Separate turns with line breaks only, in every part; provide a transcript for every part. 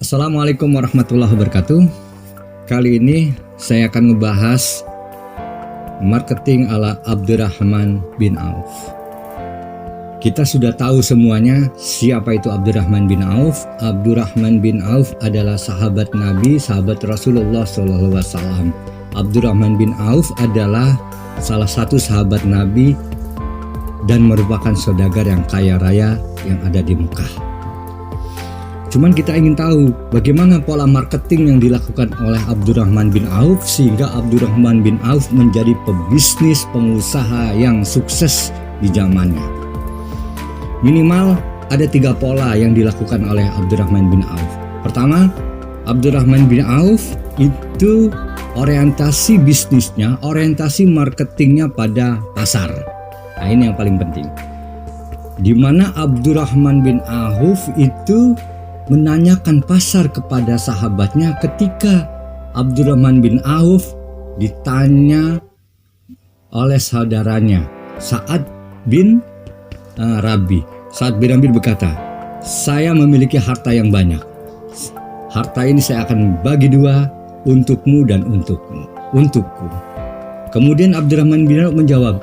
Assalamualaikum warahmatullahi wabarakatuh. Kali ini saya akan ngebahas marketing ala Abdurrahman bin Auf. Kita sudah tahu semuanya siapa itu Abdurrahman bin Auf. Abdurrahman bin Auf adalah sahabat Nabi, sahabat Rasulullah SAW. Abdurrahman bin Auf adalah salah satu sahabat Nabi dan merupakan saudagar yang kaya raya yang ada di Mekah. Cuman kita ingin tahu bagaimana pola marketing yang dilakukan oleh Abdurrahman bin Auf sehingga Abdurrahman bin Auf menjadi pebisnis pengusaha yang sukses di zamannya. Minimal ada 3 pola yang dilakukan oleh Abdurrahman bin Auf. Pertama, Abdurrahman bin Auf itu orientasi bisnisnya, orientasi marketingnya pada pasar. Nah, ini yang paling penting. Di mana Abdurrahman bin Auf itu menanyakan pasar kepada sahabatnya ketika Abdurrahman bin Auf ditanya oleh saudaranya Sa'ad bin Rabi. Sa'ad bin Rabi berkata, saya memiliki harta yang banyak. Harta ini saya akan bagi 2 untukmu dan untukku. Kemudian Abdurrahman bin Auf menjawab,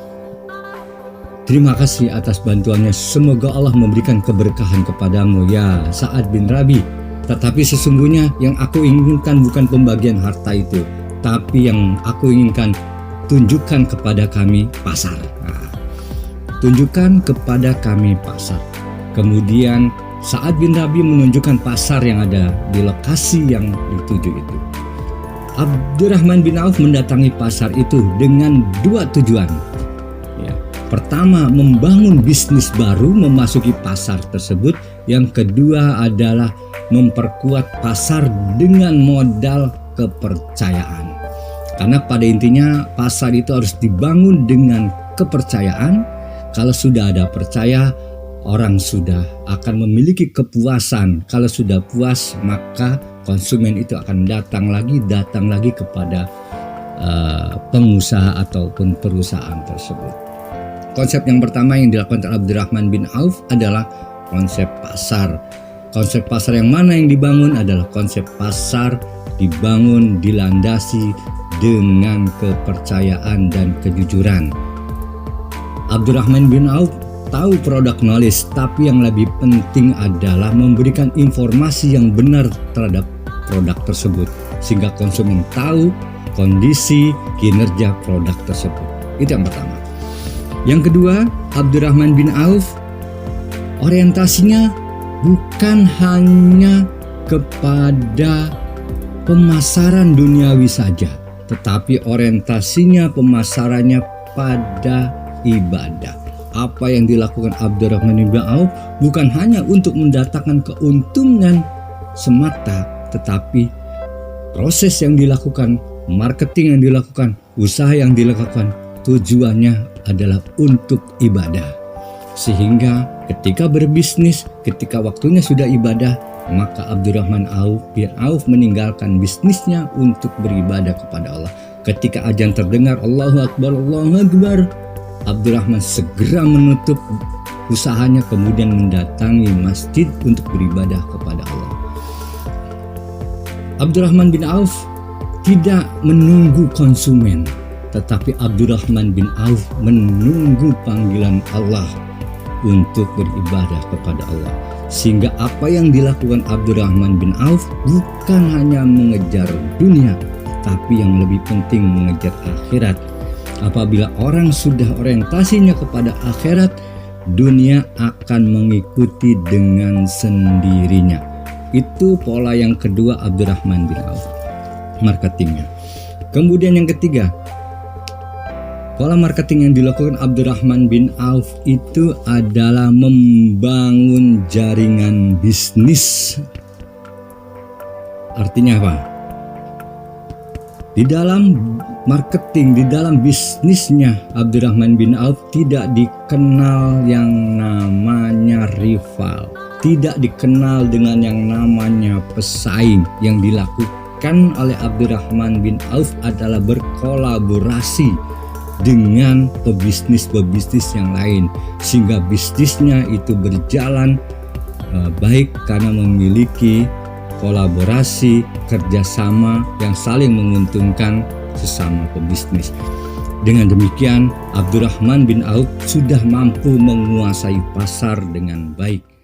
terima kasih atas bantuannya. Semoga Allah memberikan keberkahan kepadamu ya Sa'ad bin Rabi. Tetapi sesungguhnya yang aku inginkan bukan pembagian harta itu, tapi yang aku inginkan tunjukkan kepada kami pasar. Tunjukkan kepada kami pasar. Kemudian Sa'ad bin Rabi menunjukkan pasar yang ada di lokasi yang dituju itu. Abdurrahman bin Auf mendatangi pasar itu dengan 2 tujuan. Pertama, membangun bisnis baru memasuki pasar tersebut. Yang kedua adalah memperkuat pasar dengan modal kepercayaan. Karena pada intinya pasar itu harus dibangun dengan kepercayaan. Kalau sudah ada percaya, orang sudah akan memiliki kepuasan. Kalau sudah puas, maka konsumen itu akan datang lagi kepada pengusaha ataupun perusahaan tersebut. Konsep yang pertama yang dilakukan oleh Abdurrahman bin Auf adalah konsep pasar. Konsep pasar yang mana yang dibangun adalah konsep pasar dibangun dilandasi dengan kepercayaan dan kejujuran. Abdurrahman bin Auf tahu produk knowledge, tapi yang lebih penting adalah memberikan informasi yang benar terhadap produk tersebut sehingga konsumen tahu kondisi kinerja produk tersebut. Itu yang pertama. Yang kedua, Abdurrahman bin Auf orientasinya bukan hanya kepada pemasaran duniawi saja, tetapi orientasinya pemasarannya pada ibadah. Apa yang dilakukan Abdurrahman bin Auf bukan hanya untuk mendatangkan keuntungan semata, tetapi proses yang dilakukan, marketing yang dilakukan, usaha yang dilakukan, tujuannya adalah untuk ibadah. Sehingga ketika berbisnis, ketika waktunya sudah ibadah, maka Abdurrahman bin Auf meninggalkan bisnisnya untuk beribadah kepada Allah. Ketika azan terdengar Allahu Akbar, Allahu Akbar, Abdurrahman segera menutup usahanya kemudian mendatangi masjid untuk beribadah kepada Allah. Abdurrahman bin Auf tidak menunggu konsumen, tetapi Abdurrahman bin Auf menunggu panggilan Allah untuk beribadah kepada Allah. Sehingga apa yang dilakukan Abdurrahman bin Auf bukan hanya mengejar dunia, tapi yang lebih penting mengejar akhirat. Apabila orang sudah orientasinya kepada akhirat, dunia akan mengikuti dengan sendirinya. Itu pola yang kedua Abdurrahman bin Auf, marketingnya. Kemudian yang ketiga, pola marketing yang dilakukan Abdurrahman bin Auf itu adalah membangun jaringan bisnis. Artinya apa? Di dalam marketing, di dalam bisnisnya Abdurrahman bin Auf tidak dikenal yang namanya rival, tidak dikenal dengan yang namanya pesaing. Yang dilakukan oleh Abdurrahman bin Auf adalah berkolaborasi dengan pebisnis-pebisnis yang lain sehingga bisnisnya itu berjalan baik karena memiliki kolaborasi, kerjasama yang saling menguntungkan sesama pebisnis. Dengan demikian, Abdurrahman bin Auf sudah mampu menguasai pasar dengan baik.